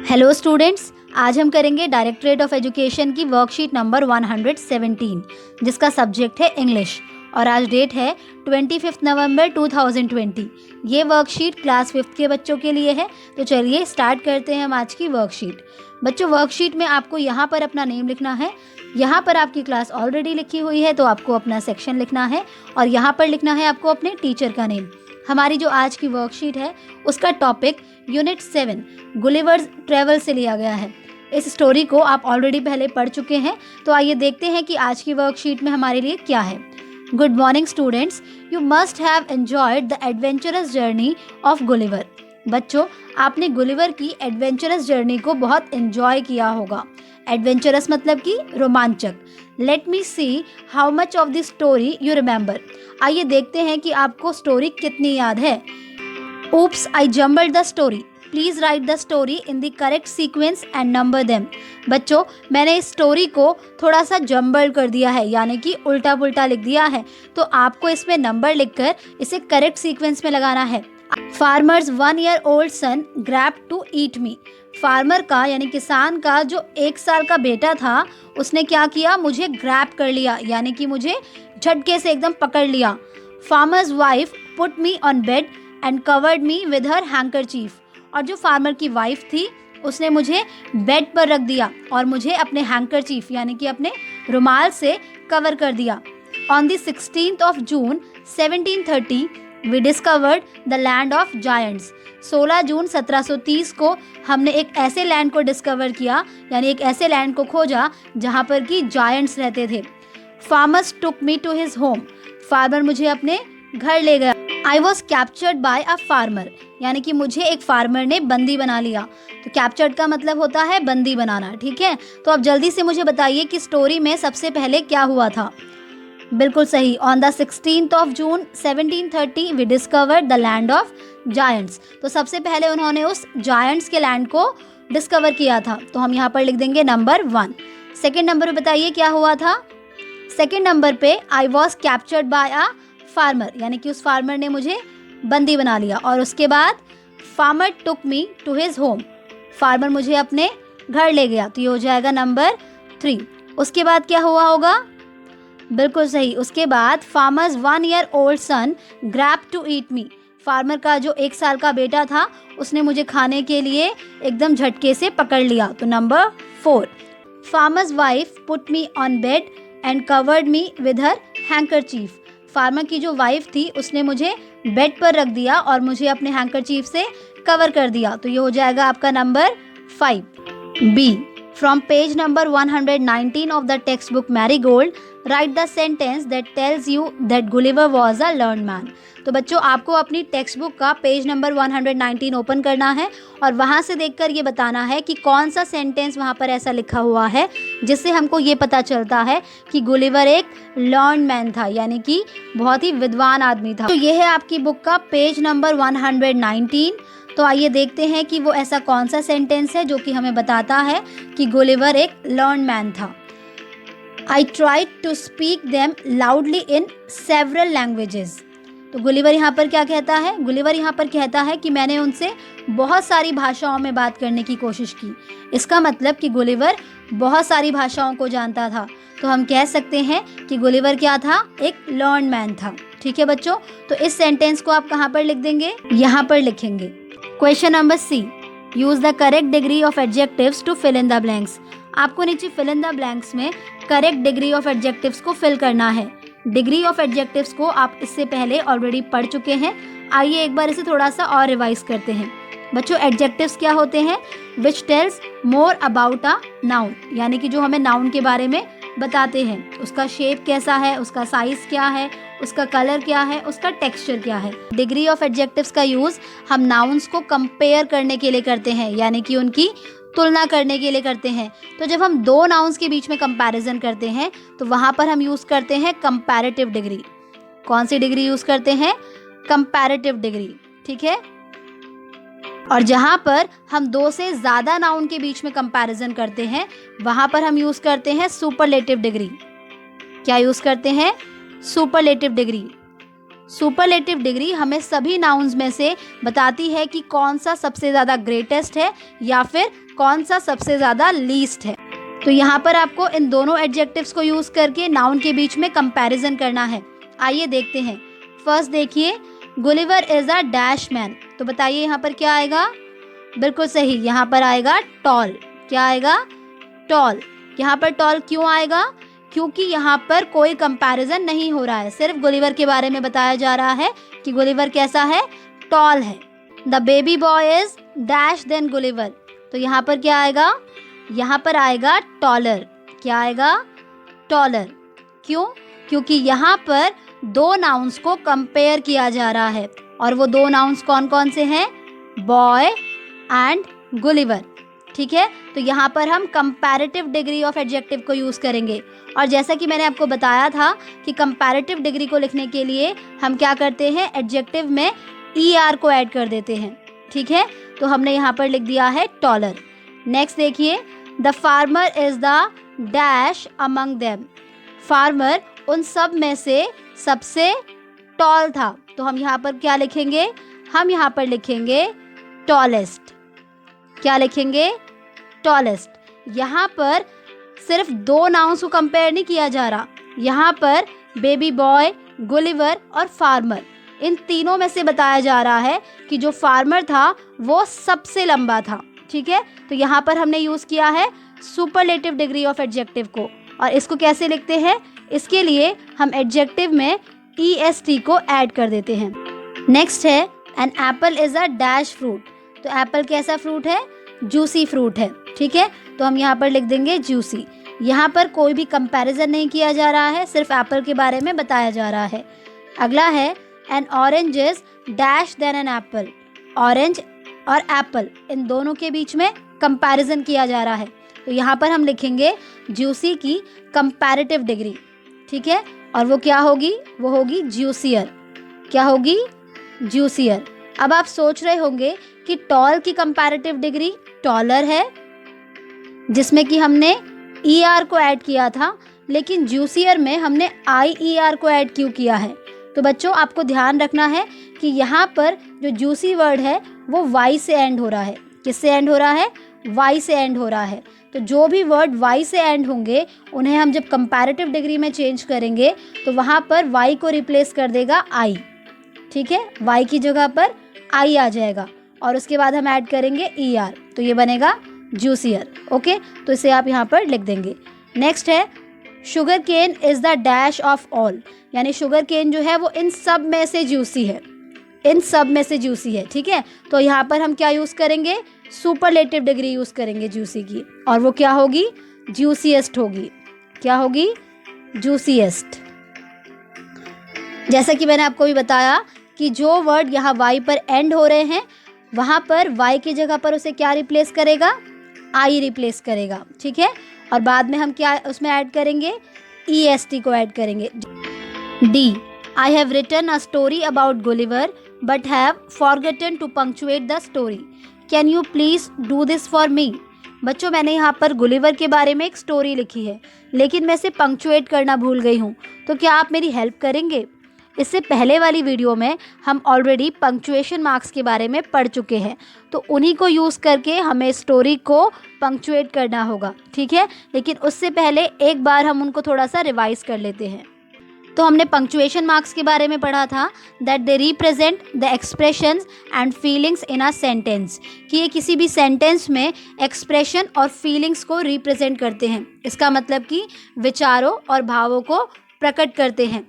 Hello students, आज हम करेंगे डायरेक्टरेट ऑफ एजुकेशन की वर्कशीट नंबर 117 जिसका सब्जेक्ट है इंग्लिश और आज डेट है 25 नवंबर 2020। ये वर्कशीट क्लास 5 के बच्चों के लिए है। तो चलिए स्टार्ट करते हैं हम आज की वर्कशीट। बच्चों, वर्कशीट में आपको यहाँ पर अपना नेम लिखना है। यहाँ पर आपकी क्लास ऑलरेडी लिखी हुई है तो आपको अपना सेक्शन लिखना है और यहाँ पर लिखना है आपको अपने टीचर का नेम। हमारी जो आज की वर्कशीट है उसका टॉपिक यूनिट 7 गुलिवर्स ट्रैवल से लिया गया है। इस स्टोरी को आप ऑलरेडी पहले पढ़ चुके हैं, तो आइए देखते हैं कि आज की वर्कशीट में हमारे लिए क्या है। Good morning students, you must have enjoyed the adventurous journey of Gulliver. बच्चों, आपने गुलिवर की एडवेंचरस जर्नी को बहुत एंजॉय किया होगा। एडवेंचरस मतलब कि रोमांचक। Let me see how much of the story you remember. आइए देखते हैं कि आपको स्टोरी कितनी याद है। Oops, I jumbled the story. Please write the story in the correct sequence and number them. बच्चों, मैंने इस स्टोरी को थोड़ा सा जम्बल कर दिया है, यानी कि उल्टा पुल्टा लिख दिया है, तो आपको इसमें नंबर लिखकर इसे करेक्ट सीक्वेंस में लगाना है। Farmers 1 year old son grabbed to eat me. Farmer का यानी किसान का जो 1 साल का बेटा था उसने क्या किया, मुझे ग्रैब कर लिया, यानी कि मुझे झटके से एकदम पकड़ लिया। Farmer's wife put me on bed and covered me with her handkerchief. और जो फार्मर की वाइफ थी उसने मुझे बेड पर रख दिया और मुझे अपने हैंकरचीफ यानी कि अपने रुमाल से कवर कर दिया। On the 16th of June 1730 we discovered the land of giants. 16 जून 1730 को हमने एक ऐसे लैंड को डिस्कवर किया, यानी एक ऐसे लैंड को खोजा जहाँ पर कि जायंट्स रहते थे। Farmers took me to his home. Farmer मुझे अपने घर ले गया। I was captured by a farmer, यानी कि मुझे एक फार्मर ने बंदी बना लिया। तो कैप्चर्ड का मतलब होता है बंदी बनाना, ठीक है। तो अब जल्दी से मुझे बताइए कि स्टोरी में सबसे पहले क्या हुआ था। बिल्कुल सही, on the 16th of June 1730 we discovered the land of giants. तो सबसे पहले उन्होंने उस जायंट्स के लैंड को डिस्कवर किया था, तो हम यहाँ पर लिख देंगे नंबर 1। सेकेंड नंबर पे बताइए क्या हुआ था। सेकेंड नंबर पे आई was captured by a farmer, यानी कि उस फार्मर ने मुझे बंदी बना लिया। और उसके बाद farmer took me to his home, farmer मुझे अपने घर ले गया, तो ये हो जाएगा नंबर 3। उसके बाद क्या हुआ होगा, बिल्कुल सही, उसके बाद farmers 1 year old son grabbed to eat me। Farmer का जो 1 साल का बेटा था उसने मुझे खाने के लिए एकदम झटके से पकड़ लिया, तो number 4। Farmer's wife put me on bed and covered me with her handkerchief. Farmer की जो वाइफ थी उसने मुझे बेड पर रख दिया और मुझे अपने हैंकरचीफ से कवर कर दिया, तो ये हो जाएगा आपका number 5। B, from page number 119 of the text book Marigold write the sentence that tells you that Gulliver was a learn man. तो बच्चों, आपको अपनी टेक्स्ट बुक का पेज नंबर 119 ओपन करना है और वहाँ से देखकर ये बताना है कि कौन सा सेंटेंस वहाँ पर ऐसा लिखा हुआ है जिससे हमको ये पता चलता है कि गुलिवर एक लर्न मैन था, यानी कि बहुत ही विद्वान आदमी था। तो ये है आपकी बुक का पेज नंबर 119। तो आइए देखते हैं कि वो ऐसा कौन सा सेंटेंस है जो कि हमें बताता है कि गुलिवर एक लर्न मैन था। I tried to speak them loudly in several languages। तो गुलिवर यहाँ पर क्या कहता है, गुलिवर यहाँ पर कहता है कि मैंने उनसे बहुत सारी भाषाओं में बात करने की कोशिश की। इसका मतलब कि गुलिवर बहुत सारी भाषाओं को जानता था, तो हम कह सकते हैं कि गुलिवर क्या था, एक लर्न मैन था। ठीक है बच्चों, तो इस सेंटेंस को आप कहाँ पर लिख देंगे, यहाँ पर लिखेंगे। Question number C, use the correct degree of adjectives to fill in the blanks. आपको नीचे फिल इन द ब्लैंक्स में करेक्ट डिग्री ऑफ एडजेक्टिव्स को फिल करना है। डिग्री ऑफ एडजेक्टिव्स को आप इससे पहले ऑलरेडी पढ़ चुके हैं। आइए एक बार इसे थोड़ा सा और रिवाइज करते हैं। बच्चों, एडजेक्टिव्स क्या होते हैं, which tells more about a noun, यानी कि जो हमें नाउन के बारे में बताते हैं, उसका शेप कैसा है, उसका साइज क्या है, उसका कलर क्या है, उसका टेक्सचर क्या है। डिग्री ऑफ एडजेक्टिव्स का यूज़ हम नाउन्स को कंपेयर करने के लिए करते हैं, यानी कि उनकी तुलना करने के लिए करते हैं। तो जब हम दो नाउन्स के बीच में कंपैरिजन करते हैं तो वहाँ पर हम यूज़ करते हैं कंपैरेटिव डिग्री। कौन सी डिग्री यूज़ करते हैं, कंपैरेटिव डिग्री, ठीक है। और जहाँ पर हम दो से ज़्यादा नाउन के बीच में कंपैरिजन करते हैं वहाँ पर हम यूज़ करते हैं सुपरलेटिव डिग्री। क्या यूज़ करते हैं, सुपरलेटिव डिग्री। सुपरलेटिव डिग्री हमें सभी नाउन्स में से बताती है कि कौन सा सबसे ज़्यादा ग्रेटेस्ट है या फिर कौन सा सबसे ज़्यादा लीस्ट है। तो यहाँ पर आपको इन दोनों एडजेक्टिव्स को यूज़ करके नाउन के बीच में कंपैरिजन करना है। आइए देखते हैं। फर्स्ट देखिए, Gulliver is a dash man. तो बताइए यहाँ पर क्या आएगा? बिल्कुल सही, यहाँ पर आएगा टॉल। क्या आएगा? टॉल। यहाँ पर टॉल क्यों आएगा? क्योंकि यहाँ पर कोई कंपैरिजन नहीं हो रहा है, सिर्फ गुलिवर के बारे में बताया जा रहा है कि गुलिवर कैसा है? टॉल है। The baby boy is dash than Gulliver. तो यहाँ पर क्या आएगा? यहाँ पर आएगा टॉलर। क्या आएगा? टॉलर। क्यों? क्योंकि यहाँ पर दो नाउन्स को कंपेयर किया जा रहा है, और वो दो नाउन्स कौन कौन से हैं? Boy and Gulliver. ठीक है, तो यहाँ पर हम कंपैरेटिव डिग्री ऑफ एडजेक्टिव को यूज़ करेंगे। और जैसा कि मैंने आपको बताया था कि कंपैरेटिव डिग्री को लिखने के लिए हम क्या करते हैं? एडजेक्टिव में ER को ऐड कर देते हैं। ठीक है, तो हमने यहाँ पर लिख दिया है टॉलर। नेक्स्ट देखिए, the farmer is the dash among them. Farmer उन सब में से सबसे टॉल था। तो हम यहाँ पर क्या लिखेंगे? हम यहाँ पर लिखेंगे टॉलेस्ट। क्या लिखेंगे? टॉलेस्ट। यहाँ पर सिर्फ दो नाउन्स को कंपेयर नहीं किया जा रहा, यहाँ पर बेबी बॉय, गुलिवर और फार्मर, इन तीनों में से बताया जा रहा है कि जो फार्मर था वो सबसे लंबा था। ठीक है, तो यहाँ पर हमने यूज़ किया है सुपरलेटिव डिग्री ऑफ एडजेक्टिव को। और इसको कैसे लिखते हैं? इसके लिए हम एडजेक्टिव में EST को ऐड कर देते हैं। नेक्स्ट है, an apple is a dash fruit. तो एप्पल कैसा फ्रूट है? जूसी फ्रूट है। ठीक है, तो हम यहाँ पर लिख देंगे जूसी। यहाँ पर कोई भी कंपैरिजन नहीं किया जा रहा है, सिर्फ एप्पल के बारे में बताया जा रहा है। अगला है, an orange is dash than an apple. Orange और एप्पल, इन दोनों के बीच में कंपैरिजन किया जा रहा है, तो यहाँ पर हम लिखेंगे जूसी की कंपैरेटिव डिग्री। ठीक है, और वो क्या होगी? वो होगी जूसियर। क्या होगी? जूसियर। अब आप सोच रहे होंगे कि टॉल की कंपैरेटिव डिग्री टॉलर है, जिसमें कि हमने ER को ऐड किया था, लेकिन जूसियर में हमने IER को ऐड क्यों किया है? तो बच्चों, आपको ध्यान रखना है कि यहाँ पर जो जूसी वर्ड है वो Y से एंड हो रहा है। किससे एंड हो रहा है? Y से एंड हो रहा है। तो जो भी वर्ड Y से एंड होंगे उन्हें हम जब कंपैरेटिव डिग्री में चेंज करेंगे तो वहाँ पर Y को रिप्लेस कर देगा I। ठीक है, Y की जगह पर I आ जाएगा और उसके बाद हम ऐड करेंगे ER, तो ये बनेगा जूसियर। ओके, तो इसे आप यहाँ पर लिख देंगे। नेक्स्ट है, sugar cane is the dash of all. यानी शुगर केन जो है वो इन सब में से जूसी है। इन सब में से जूसी है। ठीक है, तो यहाँ पर हम क्या यूज़ करेंगे? सुपरलेटिव डिग्री यूज़ करेंगे जूसी की, और वो क्या होगी? जूसीएस्ट होगी। क्या होगी? जूसीएस्ट। जैसा कि मैंने आपको भी बताया कि जो वर्ड यहाँ Y पर एंड हो रहे हैं वहाँ पर Y की जगह पर उसे क्या रिप्लेस करेगा? I रिप्लेस करेगा। ठीक है, और बाद में हम क्या उसमें ऐड करेंगे? EST को ऐड करेंगे। D, I have written a story about Gulliver but have forgotten to punctuate the story. Can you please do this for me? बच्चों, मैंने यहाँ पर गुलिवर के बारे में एक स्टोरी लिखी है, लेकिन मैं इसे पंक्चुएट करना भूल गई हूँ, तो क्या आप मेरी हेल्प करेंगे? इससे पहले वाली वीडियो में हम ऑलरेडी पंक्चुएशन मार्क्स के बारे में पढ़ चुके हैं, तो उन्हीं को यूज़ करके हमें स्टोरी को पंक्चुएट करना होगा। ठीक है, लेकिन उससे पहले एक बार हम उनको थोड़ा सा रिवाइज कर लेते हैं। तो हमने पंक्चुएशन मार्क्स के बारे में पढ़ा था that they represent the expressions and feelings in a sentence, कि ये किसी भी सेंटेंस में एक्सप्रेशन और फीलिंग्स को रिप्रेजेंट करते हैं। इसका मतलब कि विचारों और भावों को प्रकट करते हैं।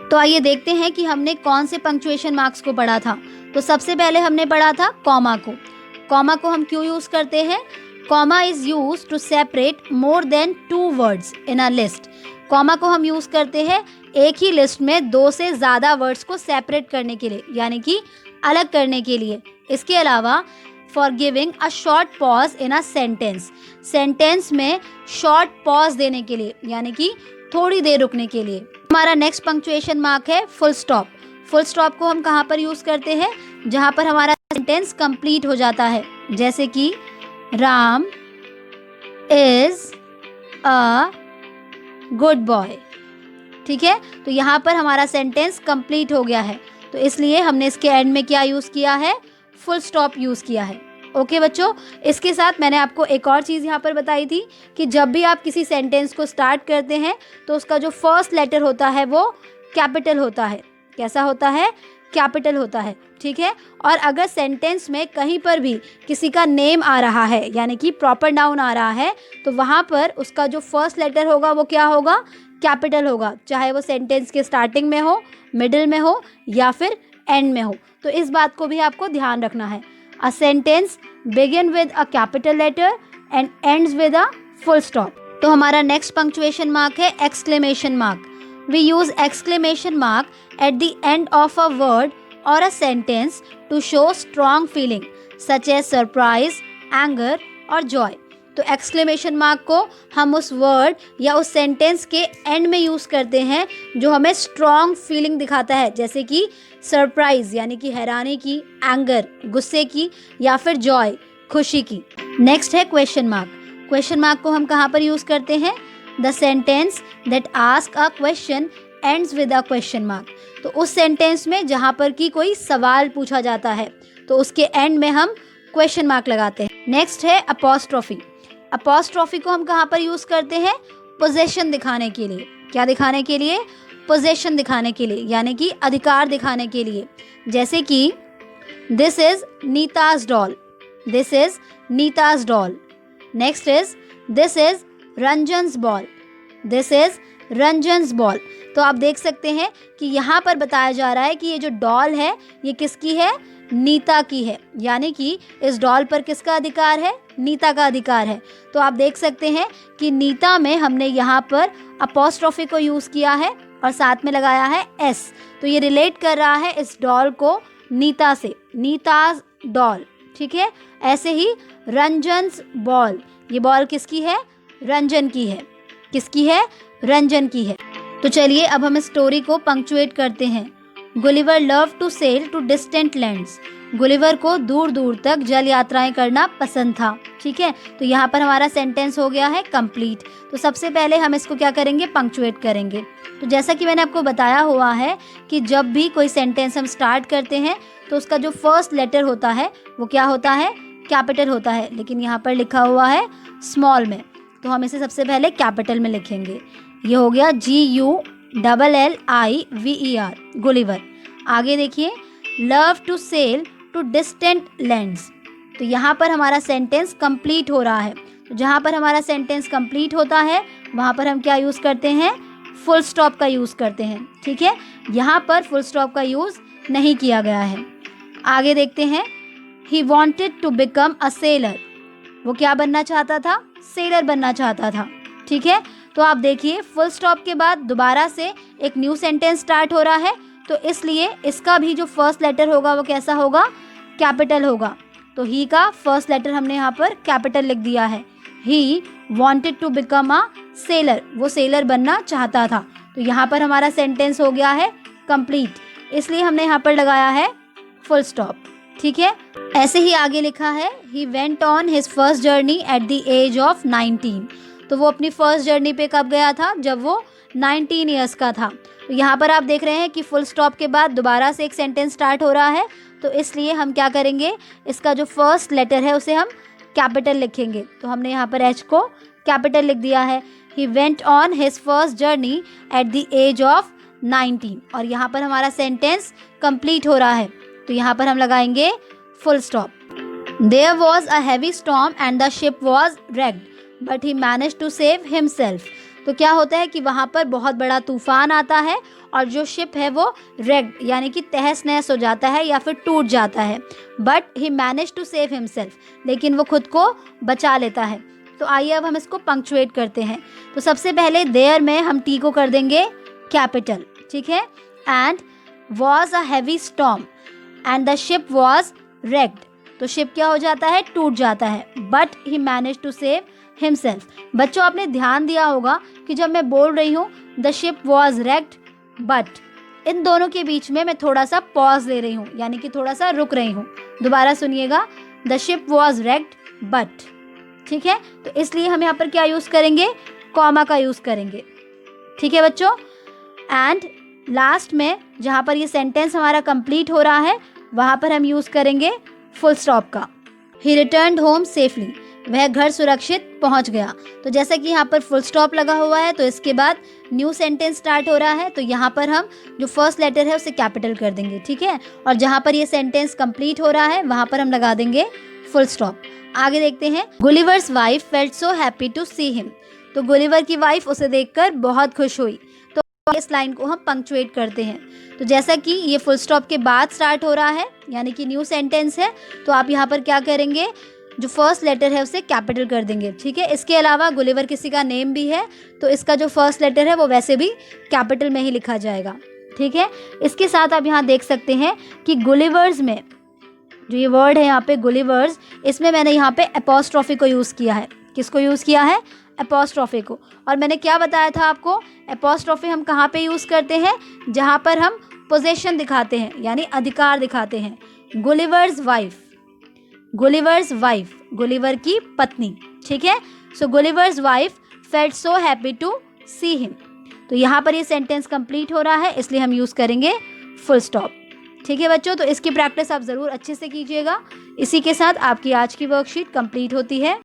तो आइए देखते हैं कि हमने कौन से पंक्चुएशन मार्क्स को पढ़ा था। तो सबसे पहले हमने पढ़ा था कॉमा को। कॉमा को हम क्यों यूज़ करते हैं? Comma is use to separate more than 2 words in a list. Comma को हम यूज़ करते हैं एक ही लिस्ट में 2 से ज़्यादा वर्ड्स को सेपरेट करने के लिए, यानी कि अलग करने के लिए। इसके अलावा for giving a short pause in a sentence, sentence में शॉर्ट पॉज देने के लिए, यानी कि थोड़ी देर रुकने के लिए। हमारा नेक्स्ट पंक्चुएशन मार्क है फुल स्टॉप। फुल स्टॉप को हम कहाँ पर यूज़ करते हैं? जहाँ पर हमारा सेंटेंस कंप्लीट हो जाता है, जैसे कि Ram is a good boy. ठीक है, तो यहाँ पर हमारा सेंटेंस कंप्लीट हो गया है, तो इसलिए हमने इसके एंड में क्या यूज़ किया है, फुल स्टॉप यूज़ किया है। ओके बच्चों, इसके साथ मैंने आपको एक और चीज़ यहाँ पर बताई थी कि जब भी आप किसी सेंटेंस को स्टार्ट करते हैं तो उसका जो फर्स्ट लेटर होता है वो कैपिटल होता है। कैसा होता है, कैपिटल होता है, ठीक है। और अगर सेंटेंस में कहीं पर भी किसी का नेम आ रहा है यानी कि प्रॉपर नाउन आ रहा है तो वहाँ पर उसका जो फर्स्ट लेटर होगा वो क्या होगा, कैपिटल होगा, चाहे वो सेंटेंस के स्टार्टिंग में हो, मिडिल में हो या फिर एंड में हो। तो इस बात को भी आपको ध्यान रखना है। A sentence begin with a capital letter and ends with a full stop. तो हमारा नेक्स्ट पंक्चुएशन मार्क है exclamation mark. We use exclamation mark at the end of a word or a sentence to show strong feeling such as surprise, anger और joy। तो exclamation mark को हम उस word या उस sentence के end में use करते हैं जो हमें strong feeling दिखाता है, जैसे कि surprise यानी कि हैरानी की, anger गुस्से की या फिर joy खुशी की। Next है question mark। question mark को हम कहाँ पर use करते हैं, The sentence that ask a question ends with a question mark। तो उस सेंटेंस में जहाँ पर कि कोई सवाल पूछा जाता है तो उसके एंड में हम क्वेश्चन मार्क लगाते हैं। नेक्स्ट है अपोस्ट्रोफी। अपोस्ट्रोफी को हम कहाँ पर यूज़ करते हैं, पोजेशन दिखाने के लिए। क्या दिखाने के लिए, पोजेशन दिखाने के लिए, यानी कि अधिकार दिखाने के लिए। जैसे कि this is Neeta's doll, this is Neeta's doll. Next is this is Ranjan's ball, this is Ranjan's ball. तो आप देख सकते हैं कि यहाँ पर बताया जा रहा है कि ये जो डॉल है ये किसकी है, नीता की है, यानी कि इस डॉल पर किसका अधिकार है, नीता का अधिकार है। तो आप देख सकते हैं कि नीता में हमने यहाँ पर अपोस्ट्रोफी को यूज़ किया है और साथ में लगाया है एस। तो ये रिलेट कर रहा है इस डॉल को नीता से, नीताज डॉल, ठीक है। ऐसे ही रंजन्स बॉल, ये बॉल किसकी है, रंजन की है। किसकी है, रंजन की है। तो चलिए अब हम स्टोरी को पंक्चुएट करते हैं। Gulliver love to sail to distant lands. Gulliver को दूर दूर तक जल यात्राएं करना पसंद था, ठीक है। तो यहाँ पर हमारा सेंटेंस हो गया है कंप्लीट। तो सबसे पहले हम इसको क्या करेंगे, पंक्चुएट करेंगे। तो जैसा कि मैंने आपको बताया हुआ है कि जब भी कोई सेंटेंस हम स्टार्ट करते हैं तो उसका जो फर्स्ट लेटर होता है वो क्या होता है, कैपिटल होता है, लेकिन यहाँ पर लिखा हुआ है स्मॉल में, तो हम इसे सबसे पहले कैपिटल में लिखेंगे। ये हो गया GULLIVER, गुलिवर। आगे देखिए, love to sail to distant lands. तो यहाँ पर हमारा सेंटेंस कंप्लीट हो रहा है। तो जहाँ पर हमारा सेंटेंस कंप्लीट होता है वहाँ पर हम क्या यूज़ करते हैं, फुल स्टॉप का यूज़ करते हैं, ठीक है। यहाँ पर फुल स्टॉप का यूज़ नहीं किया गया है। आगे देखते हैं, he wanted to become a sailor. वो क्या बनना चाहता था, सेलर बनना चाहता था, ठीक है। तो आप देखिए फुल स्टॉप के बाद दोबारा से एक न्यू सेंटेंस स्टार्ट हो रहा है, तो इसलिए इसका भी जो फर्स्ट लेटर होगा वो कैसा होगा, कैपिटल होगा। तो ही का फर्स्ट लेटर हमने यहाँ पर कैपिटल लिख दिया है। He wanted to become a sailor, वो सेलर बनना चाहता था। तो यहाँ पर हमारा सेंटेंस हो गया है कंप्लीट, इसलिए हमने यहाँ पर लगाया है फुल स्टॉप, ठीक है। ऐसे ही आगे लिखा है, he went on his first journey at the age of 19। तो वो अपनी फर्स्ट जर्नी पे कब गया था, जब वो 19 ईयर्स का था। तो यहाँ पर आप देख रहे हैं कि फुल स्टॉप के बाद दोबारा से एक सेंटेंस स्टार्ट हो रहा है, तो इसलिए हम क्या करेंगे, इसका जो फर्स्ट लेटर है उसे हम कैपिटल लिखेंगे। तो हमने यहाँ पर एच को कैपिटल लिख दिया है। He went on his first journey at the age of 19, और यहाँ पर हमारा सेंटेंस कंप्लीट हो रहा है, तो यहाँ पर हम लगाएंगे full stop. There was a heavy storm and the ship was wrecked, but he manage to save himself. तो क्या होता है कि वहाँ पर बहुत बड़ा तूफान आता है और जो शिप है वो wrecked यानी कि तहस नहस हो जाता है या फिर टूट जाता है, but he manage to save himself, लेकिन वो खुद को बचा लेता है। तो आइए अब हम इसको पंक्चुएट करते हैं। तो सबसे पहले देयर में हम टी को कर देंगे कैपिटल, ठीक है। And was a heavy storm and the ship was wrecked, तो शिप क्या हो जाता है, टूट जाता है। But he manage to save himself. बच्चों आपने ध्यान दिया होगा कि जब मैं बोल रही हूँ the ship was wrecked but, इन दोनों के बीच में मैं थोड़ा सा पॉज ले रही हूँ, यानी कि थोड़ा सा रुक रही हूँ। दोबारा सुनिएगा, the ship was wrecked but, ठीक है। तो इसलिए हम यहाँ पर क्या यूज़ करेंगे, कॉमा का यूज़ करेंगे, ठीक है बच्चों। एंड लास्ट में जहाँ पर ये सेंटेंस हमारा कंप्लीट हो रहा है वहाँ पर हम यूज़ करेंगे फुल स्टॉप का। ही रिटर्न्ड होम सेफली, वह घर सुरक्षित पहुंच गया। तो जैसा कि यहाँ पर फुल स्टॉप लगा हुआ है तो इसके बाद न्यू सेंटेंस स्टार्ट हो रहा है, तो यहाँ पर हम जो फर्स्ट लेटर है उसे कैपिटल कर देंगे, ठीक है। और जहाँ पर ये सेंटेंस कंप्लीट हो रहा है वहाँ पर हम लगा देंगे फुल स्टॉप। आगे देखते हैं, Gulliver's wife felt so happy to see him. तो गुलिवर की वाइफ उसे देखकर बहुत खुश हुई। तो इस लाइन को हम पंक्चुएट करते हैं। तो जैसा कि ये फुल स्टॉप के बाद स्टार्ट हो रहा है यानी कि न्यू सेंटेंस है, तो आप यहाँ पर क्या करेंगे, जो फर्स्ट लेटर है उसे कैपिटल कर देंगे, ठीक है। इसके अलावा गुलिवर किसी का नेम भी है तो इसका जो फर्स्ट लेटर है वो वैसे भी कैपिटल में ही लिखा जाएगा, ठीक है। इसके साथ आप यहाँ देख सकते हैं कि गुलिवर्स में जो ये वर्ड है यहाँ पे गुलिवर्स, इसमें मैंने यहाँ पे एपोस्ट्रॉफी को यूज़ किया है। किसको यूज़ किया है? एपोस्ट्रॉफी को। और मैंने क्या बताया था आपको, एपोस्ट्रॉफी हम कहाँ पे यूज़ करते हैं? जहाँ पर हम पोजेशन दिखाते हैं यानी अधिकार दिखाते हैं। Gulliver's wife, Gulliver's wife, Gulliver की पत्नी, ठीक है। So Gulliver's wife felt so happy to see him. तो यहाँ पर ये सेंटेंस कंप्लीट हो रहा है इसलिए हम यूज़ करेंगे फुल स्टॉप, ठीक है बच्चों। तो इसकी प्रैक्टिस आप ज़रूर अच्छे से कीजिएगा। इसी के साथ आपकी आज की वर्कशीट कंप्लीट होती है।